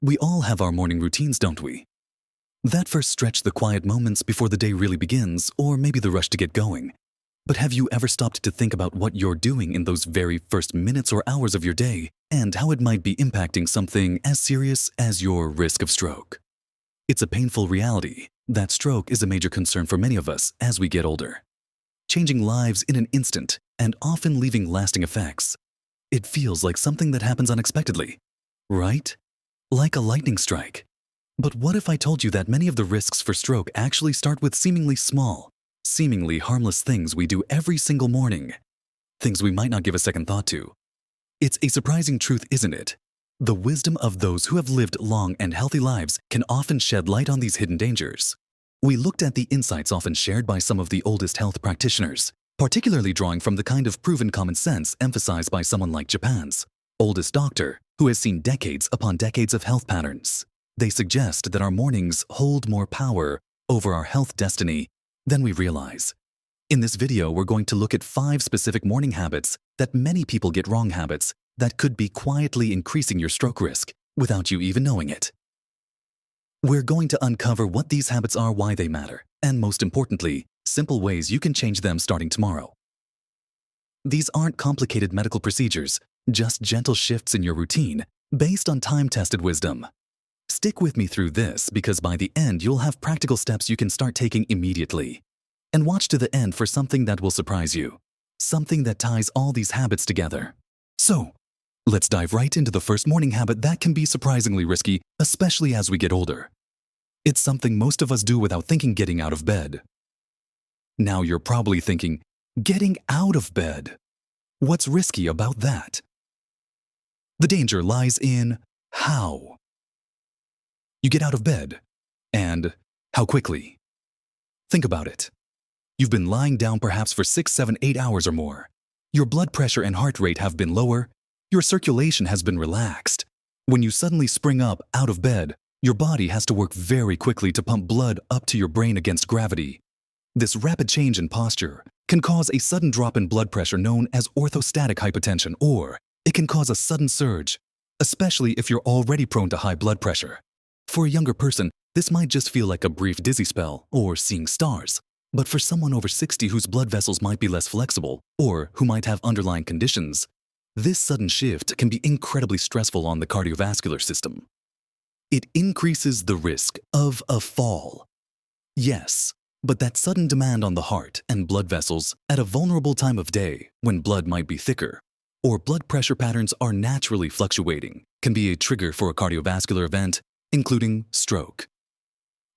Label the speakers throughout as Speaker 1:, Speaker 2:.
Speaker 1: We all have our morning routines, don't we? That first stretch, the quiet moments before the day really begins, or maybe the rush to get going. But have you ever stopped to think about what you're doing in those very first minutes or hours of your day, and how it might be impacting something as serious as your risk of stroke? It's a painful reality that stroke is a major concern for many of us as we get older, changing lives in an instant and often leaving lasting effects. It feels like something that happens unexpectedly, right? Like a lightning strike. But what if I told you that many of the risks for stroke actually start with seemingly small, seemingly harmless things we do every single morning? Things we might not give a second thought to. It's a surprising truth, isn't it? The wisdom of those who have lived long and healthy lives can often shed light on these hidden dangers. We looked at the insights often shared by some of the oldest health practitioners, particularly drawing from the kind of proven common sense emphasized by someone like Japan's oldest doctor, who has seen decades upon decades of health patterns. They suggest that our mornings hold more power over our health destiny than we realize. In this video, we're going to look at 5 specific morning habits that many people get wrong, habits that could be quietly increasing your stroke risk without you even knowing it. We're going to uncover what these habits are, why they matter, and most importantly, simple ways you can change them starting tomorrow. These aren't complicated medical procedures, just gentle shifts in your routine based on time-tested wisdom. Stick with me through this, because by the end you'll have practical steps you can start taking immediately. And watch to the end for something that will surprise you, something that ties all these habits together. So, let's dive right into the first morning habit that can be surprisingly risky, especially as we get older. It's something most of us do without thinking: getting out of bed. Now you're probably thinking, getting out of bed? What's risky about that? The danger lies in how you get out of bed, and how quickly. Think about it. You've been lying down perhaps for 6, 7, 8 hours or more. Your blood pressure and heart rate have been lower. Your circulation has been relaxed. When you suddenly spring up out of bed, your body has to work very quickly to pump blood up to your brain against gravity. This rapid change in posture can cause a sudden drop in blood pressure known as orthostatic hypotension, or it can cause a sudden surge, especially if you're already prone to high blood pressure. For a younger person, this might just feel like a brief dizzy spell or seeing stars. But for someone over 60 whose blood vessels might be less flexible or who might have underlying conditions, this sudden shift can be incredibly stressful on the cardiovascular system. It increases the risk of a fall. Yes, but that sudden demand on the heart and blood vessels at a vulnerable time of day when blood might be thicker or blood pressure patterns are naturally fluctuating can be a trigger for a cardiovascular event, including stroke.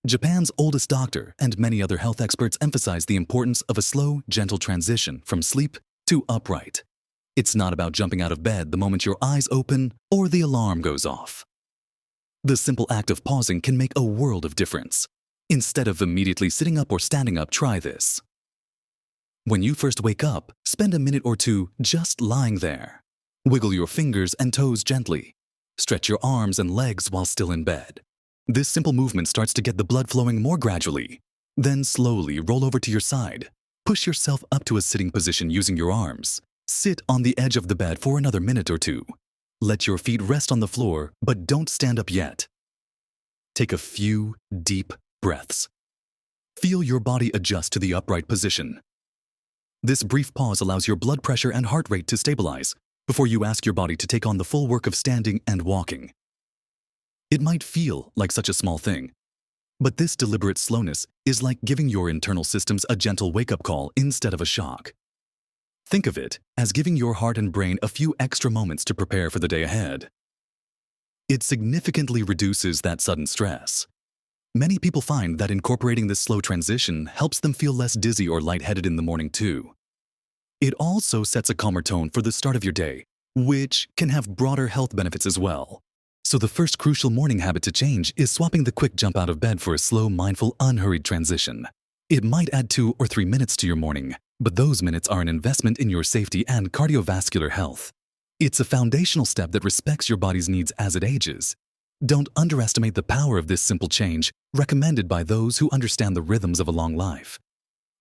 Speaker 1: Japan's oldest doctor and many other health experts emphasize the importance of a slow, gentle transition from sleep to upright. It's not about jumping out of bed the moment your eyes open or the alarm goes off. The simple act of pausing can make a world of difference. Instead of immediately sitting up or standing up, try this. When you first wake up, spend a minute or two just lying there. Wiggle your fingers and toes gently. Stretch your arms and legs while still in bed. This simple movement starts to get the blood flowing more gradually. Then slowly roll over to your side. Push yourself up to a sitting position using your arms. Sit on the edge of the bed for another minute or two. Let your feet rest on the floor, but don't stand up yet. Take a few deep breaths. Feel your body adjust to the upright position. This brief pause allows your blood pressure and heart rate to stabilize before you ask your body to take on the full work of standing and walking. It might feel like such a small thing, but this deliberate slowness is like giving your internal systems a gentle wake-up call instead of a shock. Think of it as giving your heart and brain a few extra moments to prepare for the day ahead. It significantly reduces that sudden stress. Many people find that incorporating this slow transition helps them feel less dizzy or lightheaded in the morning too. It also sets a calmer tone for the start of your day, which can have broader health benefits as well. So the first crucial morning habit to change is swapping the quick jump out of bed for a slow, mindful, unhurried transition. It might add 2 or 3 minutes to your morning, but those minutes are an investment in your safety and cardiovascular health. It's a foundational step that respects your body's needs as it ages. Don't underestimate the power of this simple change, recommended by those who understand the rhythms of a long life.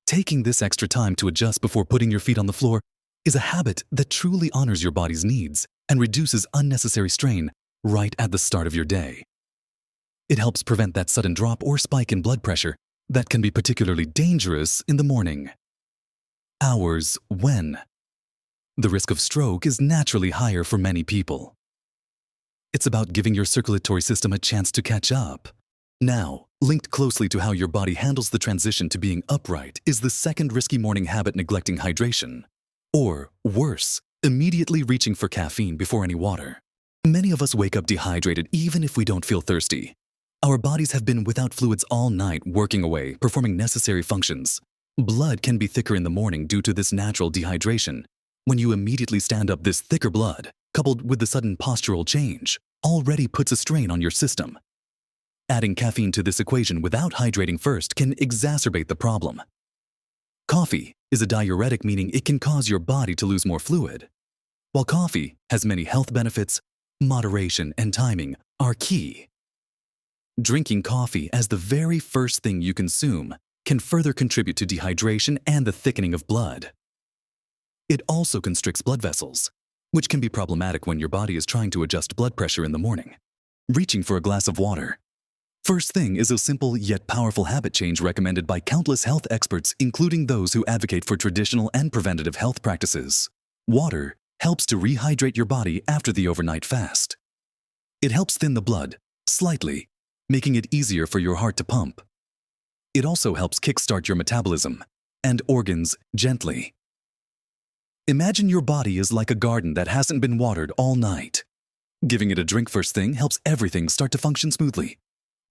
Speaker 1: Taking this extra time to adjust before putting your feet on the floor is a habit that truly honors your body's needs and reduces unnecessary strain right at the start of your day. It helps prevent that sudden drop or spike in blood pressure that can be particularly dangerous in the morning. Hours when the risk of stroke is naturally higher for many people. It's about giving your circulatory system a chance to catch up. Now, linked closely to how your body handles the transition to being upright is the second risky morning habit: neglecting hydration. Or, worse, immediately reaching for caffeine before any water. Many of us wake up dehydrated even if we don't feel thirsty. Our bodies have been without fluids all night, working away, performing necessary functions. Blood can be thicker in the morning due to this natural dehydration. When you immediately stand up, this thicker blood, coupled with the sudden postural change, already puts a strain on your system. Adding caffeine to this equation without hydrating first can exacerbate the problem. Coffee is a diuretic, meaning it can cause your body to lose more fluid. While coffee has many health benefits, moderation and timing are key. Drinking coffee as the very first thing you consume can further contribute to dehydration and the thickening of blood. It also constricts blood vessels, which can be problematic when your body is trying to adjust blood pressure in the morning. Reaching for a glass of water. First thing is a simple yet powerful habit change recommended by countless health experts, including those who advocate for traditional and preventative health practices. Water helps to rehydrate your body after the overnight fast. It helps thin the blood slightly, making it easier for your heart to pump. It also helps kickstart your metabolism and organs gently. Imagine your body is like a garden that hasn't been watered all night. Giving it a drink first thing helps everything start to function smoothly.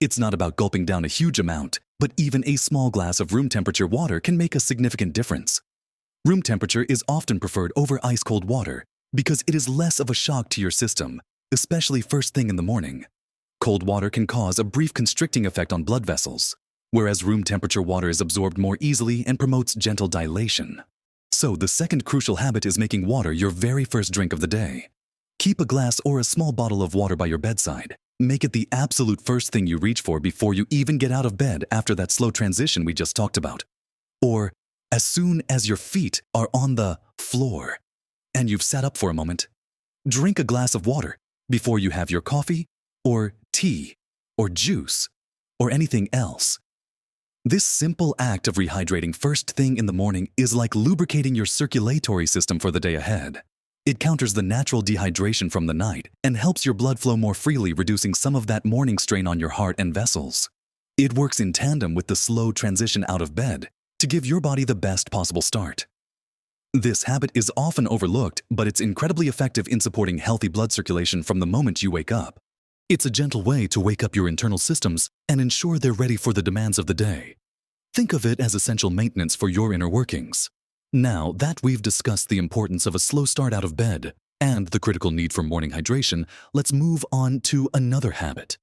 Speaker 1: It's not about gulping down a huge amount, but even a small glass of room temperature water can make a significant difference. Room temperature is often preferred over ice-cold water because it is less of a shock to your system, especially first thing in the morning. Cold water can cause a brief constricting effect on blood vessels, whereas room temperature water is absorbed more easily and promotes gentle dilation. So the second crucial habit is making water your very first drink of the day. Keep a glass or a small bottle of water by your bedside. Make it the absolute first thing you reach for before you even get out of bed after that slow transition we just talked about. Or as soon as your feet are on the floor and you've sat up for a moment, drink a glass of water before you have your coffee or tea or juice or anything else. This simple act of rehydrating first thing in the morning is like lubricating your circulatory system for the day ahead. It counters the natural dehydration from the night and helps your blood flow more freely, reducing some of that morning strain on your heart and vessels. It works in tandem with the slow transition out of bed to give your body the best possible start. This habit is often overlooked, but it's incredibly effective in supporting healthy blood circulation from the moment you wake up. It's a gentle way to wake up your internal systems and ensure they're ready for the demands of the day. Think of it as essential maintenance for your inner workings. Now that we've discussed the importance of a slow start out of bed and the critical need for morning hydration, let's move on to another habit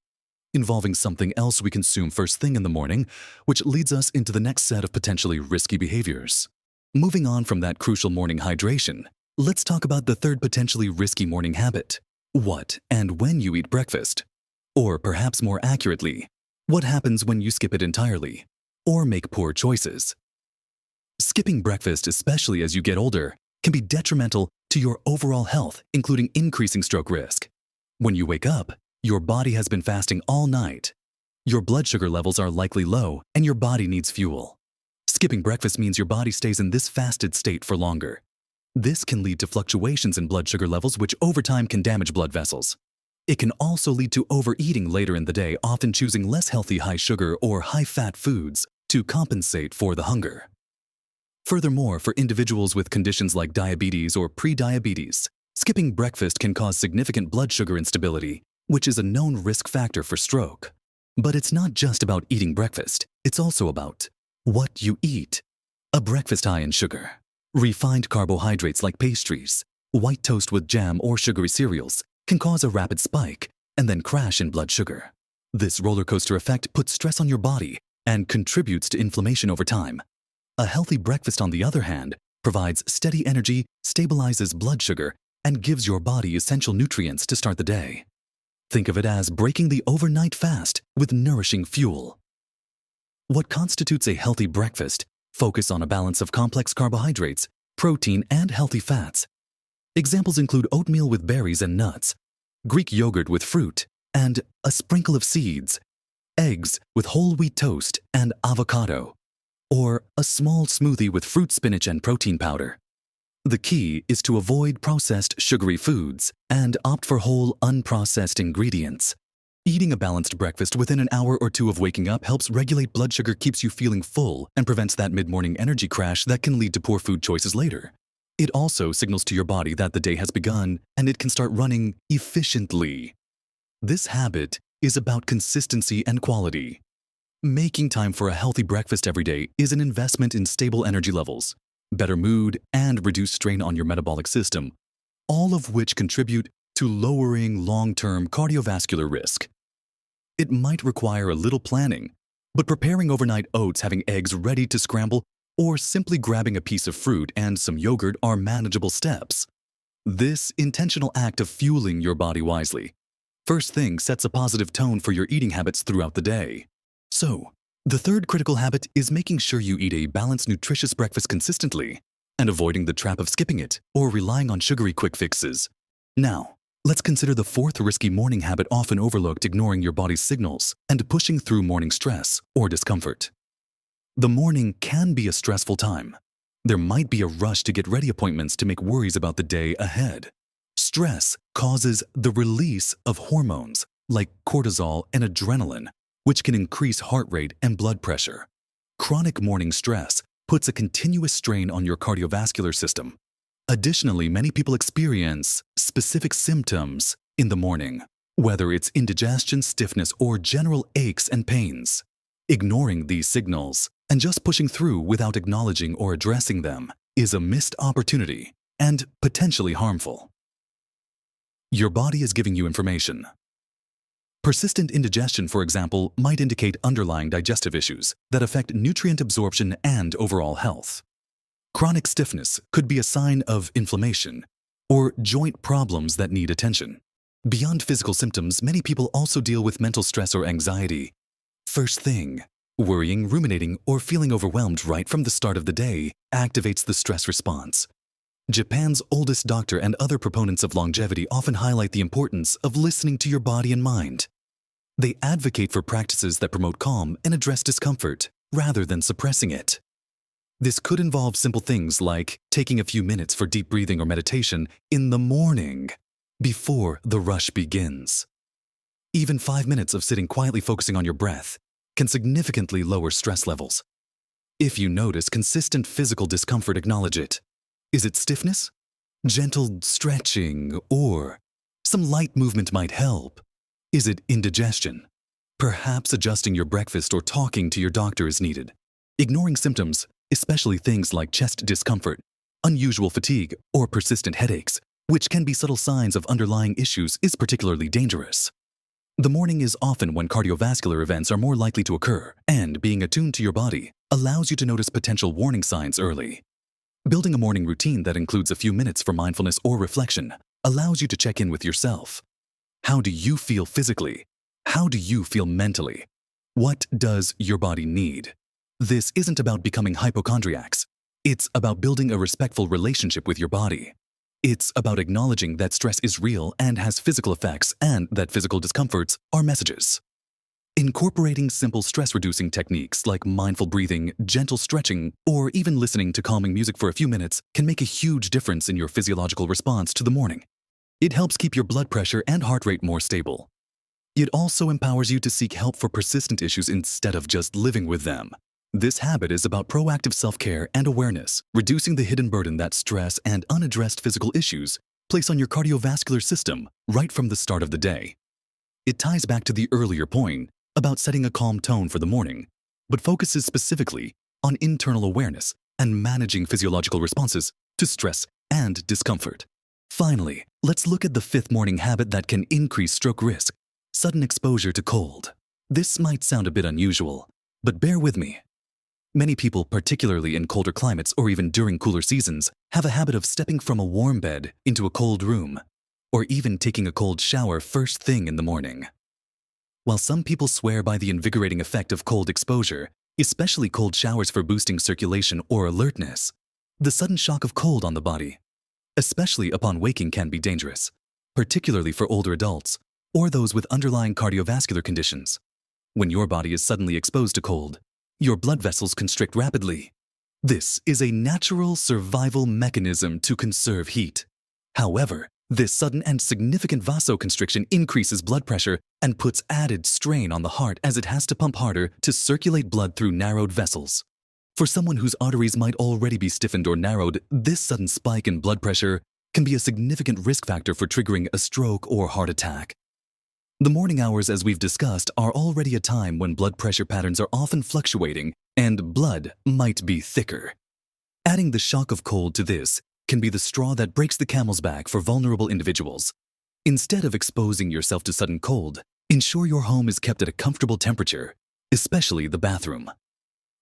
Speaker 1: involving something else we consume first thing in the morning, which leads us into the next set of potentially risky behaviors. Moving on from that crucial morning hydration, let's talk about the third potentially risky morning habit: what and when you eat breakfast. Or perhaps more accurately, what happens when you skip it entirely or make poor choices. Skipping breakfast, especially as you get older, can be detrimental to your overall health, including increasing stroke risk. When you wake up, your body has been fasting all night. Your blood sugar levels are likely low and your body needs fuel. Skipping breakfast means your body stays in this fasted state for longer. This can lead to fluctuations in blood sugar levels, which over time can damage blood vessels. It can also lead to overeating later in the day, often choosing less healthy high-sugar or high-fat foods to compensate for the hunger. Furthermore, for individuals with conditions like diabetes or pre-diabetes, skipping breakfast can cause significant blood sugar instability, which is a known risk factor for stroke. But it's not just about eating breakfast, it's also about what you eat. A breakfast high in sugar, refined carbohydrates like pastries, white toast with jam or sugary cereals can cause a rapid spike and then crash in blood sugar. This roller coaster effect puts stress on your body and contributes to inflammation over time. A healthy breakfast, on the other hand, provides steady energy, stabilizes blood sugar, and gives your body essential nutrients to start the day. Think of it as breaking the overnight fast with nourishing fuel. What constitutes a healthy breakfast? Focus on a balance of complex carbohydrates, protein, and healthy fats. Examples include oatmeal with berries and nuts, Greek yogurt with fruit, and a sprinkle of seeds, eggs with whole wheat toast and avocado, or a small smoothie with fruit spinach and protein powder. The key is to avoid processed sugary foods and opt for whole, unprocessed ingredients. Eating a balanced breakfast within an hour or two of waking up helps regulate blood sugar, keeps you feeling full, and prevents that mid-morning energy crash that can lead to poor food choices later. It also signals to your body that the day has begun and it can start running efficiently. This habit is about consistency and quality. Making time for a healthy breakfast every day is an investment in stable energy levels, better mood, and reduced strain on your metabolic system, all of which contribute to lowering long-term cardiovascular risk. It might require a little planning, but preparing overnight oats, having eggs ready to scramble, or simply grabbing a piece of fruit and some yogurt are manageable steps. This intentional act of fueling your body wisely first thing sets a positive tone for your eating habits throughout the day. So, the third critical habit is making sure you eat a balanced, nutritious breakfast consistently and avoiding the trap of skipping it or relying on sugary quick fixes. Now, let's consider the fourth risky morning habit often overlooked: ignoring your body's signals and pushing through morning stress or discomfort. The morning can be a stressful time. There might be a rush to get ready, appointments to make, worries about the day ahead. Stress causes the release of hormones like cortisol and adrenaline, which can increase heart rate and blood pressure. Chronic morning stress puts a continuous strain on your cardiovascular system. Additionally, many people experience specific symptoms in the morning, whether it's indigestion, stiffness, or general aches and pains. Ignoring these signals and just pushing through without acknowledging or addressing them is a missed opportunity and potentially harmful. Your body is giving you information. Persistent indigestion, for example, might indicate underlying digestive issues that affect nutrient absorption and overall health. Chronic stiffness could be a sign of inflammation or joint problems that need attention. Beyond physical symptoms, many people also deal with mental stress or anxiety. First thing, worrying, ruminating, or feeling overwhelmed right from the start of the day activates the stress response. Japan's oldest doctor and other proponents of longevity often highlight the importance of listening to your body and mind. They advocate for practices that promote calm and address discomfort rather than suppressing it. This could involve simple things like taking a few minutes for deep breathing or meditation in the morning before the rush begins. Even 5 minutes of sitting quietly focusing on your breath can significantly lower stress levels. If you notice consistent physical discomfort, acknowledge it. Is it stiffness? Gentle stretching or some light movement might help. Is it indigestion? Perhaps adjusting your breakfast or talking to your doctor is needed. Ignoring symptoms, especially things like chest discomfort, unusual fatigue, or persistent headaches, which can be subtle signs of underlying issues, is particularly dangerous. The morning is often when cardiovascular events are more likely to occur, and being attuned to your body allows you to notice potential warning signs early. Building a morning routine that includes a few minutes for mindfulness or reflection allows you to check in with yourself. How do you feel physically? How do you feel mentally? What does your body need? This isn't about becoming hypochondriacs. It's about building a respectful relationship with your body. It's about acknowledging that stress is real and has physical effects, and that physical discomforts are messages. Incorporating simple stress-reducing techniques like mindful breathing, gentle stretching, or even listening to calming music for a few minutes can make a huge difference in your physiological response to the morning. It helps keep your blood pressure and heart rate more stable. It also empowers you to seek help for persistent issues instead of just living with them. This habit is about proactive self-care and awareness, reducing the hidden burden that stress and unaddressed physical issues place on your cardiovascular system right from the start of the day. It ties back to the earlier point about setting a calm tone for the morning, but focuses specifically on internal awareness and managing physiological responses to stress and discomfort. Finally, let's look at the fifth morning habit that can increase stroke risk: sudden exposure to cold. This might sound a bit unusual, but bear with me. Many people, particularly in colder climates or even during cooler seasons, have a habit of stepping from a warm bed into a cold room, or even taking a cold shower first thing in the morning. While some people swear by the invigorating effect of cold exposure, especially cold showers for boosting circulation or alertness, the sudden shock of cold on the body, especially upon waking, can be dangerous, particularly for older adults or those with underlying cardiovascular conditions. When your body is suddenly exposed to cold, your blood vessels constrict rapidly. This is a natural survival mechanism to conserve heat. However, this sudden and significant vasoconstriction increases blood pressure and puts added strain on the heart as it has to pump harder to circulate blood through narrowed vessels. For someone whose arteries might already be stiffened or narrowed, this sudden spike in blood pressure can be a significant risk factor for triggering a stroke or heart attack. The morning hours, as we've discussed, are already a time when blood pressure patterns are often fluctuating and blood might be thicker. Adding the shock of cold to this can be the straw that breaks the camel's back for vulnerable individuals. Instead of exposing yourself to sudden cold, ensure your home is kept at a comfortable temperature, especially the bathroom.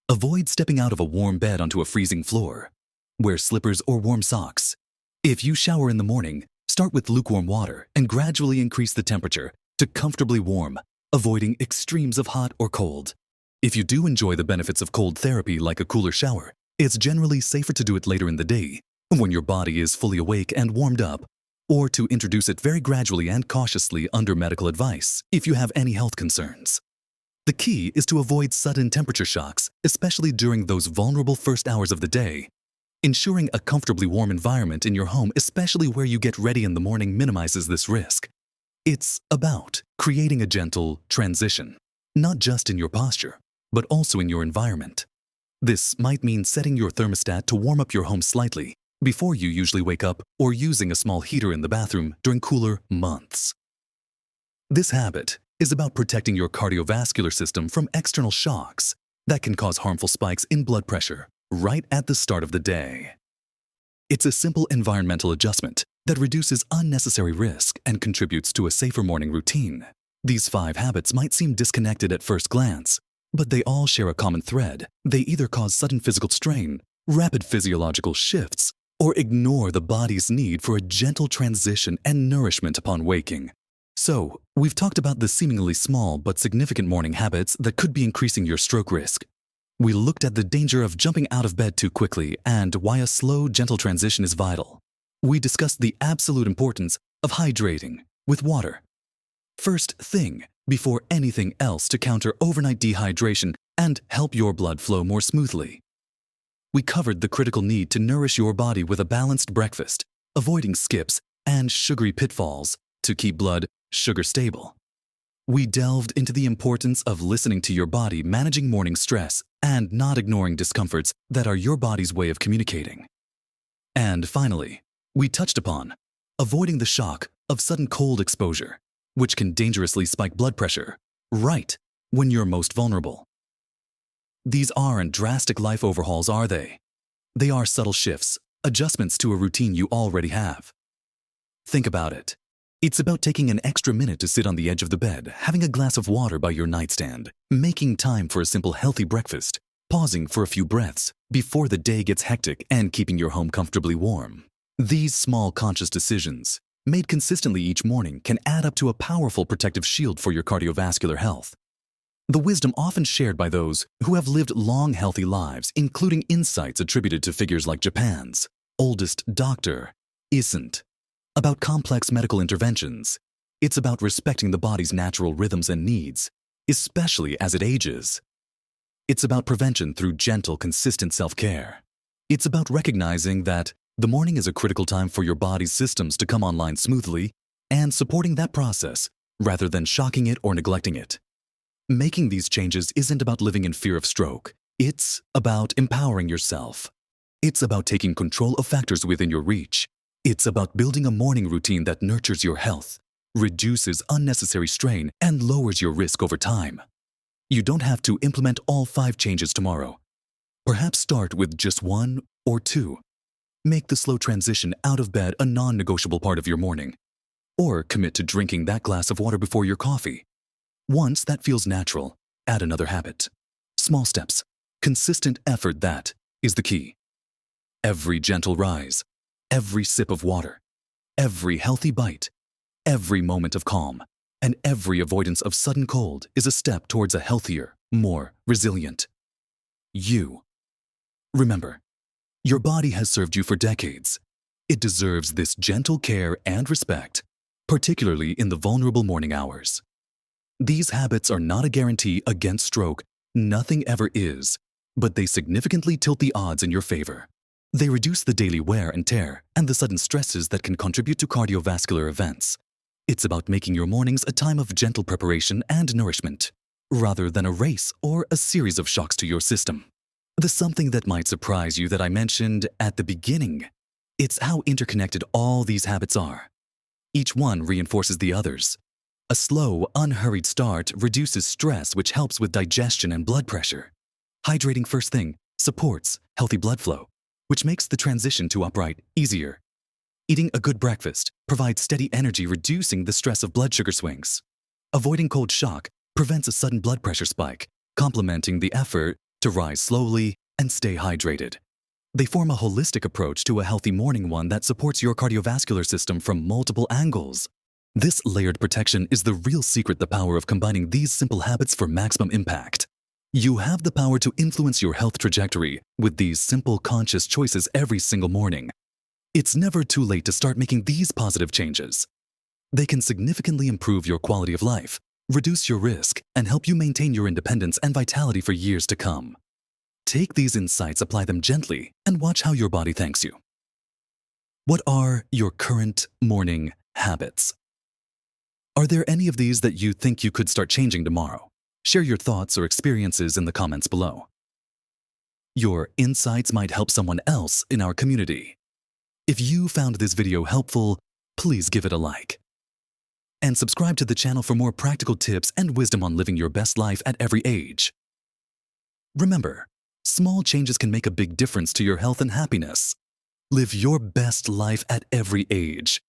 Speaker 1: Avoid stepping out of a warm bed onto a freezing floor. Wear slippers or warm socks. If you shower in the morning, start with lukewarm water and gradually increase the temperature to comfortably warm, avoiding extremes of hot or cold. If you do enjoy the benefits of cold therapy like a cooler shower, it's generally safer to do it later in the day, when your body is fully awake and warmed up, or to introduce it very gradually and cautiously under medical advice if you have any health concerns. The key is to avoid sudden temperature shocks, especially during those vulnerable first hours of the day. Ensuring a comfortably warm environment in your home, especially where you get ready in the morning, minimizes this risk. It's about creating a gentle transition, not just in your posture, but also in your environment. This might mean setting your thermostat to warm up your home slightly before you usually wake up, or using a small heater in the bathroom during cooler months. This habit is about protecting your cardiovascular system from external shocks that can cause harmful spikes in blood pressure right at the start of the day. It's a simple environmental adjustment that reduces unnecessary risk and contributes to a safer morning routine. These 5 habits might seem disconnected at first glance, but they all share a common thread. They either cause sudden physical strain, rapid physiological shifts, or ignore the body's need for a gentle transition and nourishment upon waking. So, we've talked about the seemingly small but significant morning habits that could be increasing your stroke risk. We looked at the danger of jumping out of bed too quickly and why a slow, gentle transition is vital. We discussed the absolute importance of hydrating with water. First thing, before anything else, to counter overnight dehydration and help your blood flow more smoothly. We covered the critical need to nourish your body with a balanced breakfast, avoiding skips and sugary pitfalls to keep blood sugar stable. We delved into the importance of listening to your body, managing morning stress, and not ignoring discomforts that are your body's way of communicating. And finally, we touched upon avoiding the shock of sudden cold exposure, which can dangerously spike blood pressure right when you're most vulnerable. These aren't drastic life overhauls, are they? They are subtle shifts, adjustments to a routine you already have. Think about it. It's about taking an extra minute to sit on the edge of the bed, having a glass of water by your nightstand, making time for a simple healthy breakfast, pausing for a few breaths before the day gets hectic, and keeping your home comfortably warm. These small conscious decisions, made consistently each morning, can add up to a powerful protective shield for your cardiovascular health. The wisdom often shared by those who have lived long, healthy lives, including insights attributed to figures like Japan's oldest doctor, isn't about complex medical interventions. It's about respecting the body's natural rhythms and needs, especially as it ages. It's about prevention through gentle, consistent self-care. It's about recognizing that the morning is a critical time for your body's systems to come online smoothly, and supporting that process rather than shocking it or neglecting it. Making these changes isn't about living in fear of stroke. It's about empowering yourself. It's about taking control of factors within your reach. It's about building a morning routine that nurtures your health, reduces unnecessary strain, and lowers your risk over time. You don't have to implement all 5 changes tomorrow. Perhaps start with just 1 or 2. Make the slow transition out of bed a non-negotiable part of your morning. Or commit to drinking that glass of water before your coffee. Once that feels natural, add another habit. Small steps, consistent effort, that is the key. Every gentle rise, every sip of water, every healthy bite, every moment of calm, and every avoidance of sudden cold is a step towards a healthier, more resilient you. Remember, your body has served you for decades. It deserves this gentle care and respect, particularly in the vulnerable morning hours. These habits are not a guarantee against stroke. Nothing ever is. But they significantly tilt the odds in your favor. They reduce the daily wear and tear and the sudden stresses that can contribute to cardiovascular events. It's about making your mornings a time of gentle preparation and nourishment, rather than a race or a series of shocks to your system. The something that might surprise you that I mentioned at the beginning, it's how interconnected all these habits are. Each one reinforces the others. A slow, unhurried start reduces stress, which helps with digestion and blood pressure. Hydrating first thing supports healthy blood flow, which makes the transition to upright easier. Eating a good breakfast provides steady energy, reducing the stress of blood sugar swings. Avoiding cold shock prevents a sudden blood pressure spike, complementing the effort to rise slowly and stay hydrated. They form a holistic approach to a healthy morning, one that supports your cardiovascular system from multiple angles. This layered protection is the real secret, the power of combining these simple habits for maximum impact. You have the power to influence your health trajectory with these simple, conscious choices every single morning. It's never too late to start making these positive changes. They can significantly improve your quality of life, reduce your risk, and help you maintain your independence and vitality for years to come. Take these insights, apply them gently, and watch how your body thanks you. What are your current morning habits? Are there any of these that you think you could start changing tomorrow? Share your thoughts or experiences in the comments below. Your insights might help someone else in our community. If you found this video helpful, please give it a like. And subscribe to the channel for more practical tips and wisdom on living your best life at every age. Remember, small changes can make a big difference to your health and happiness. Live your best life at every age.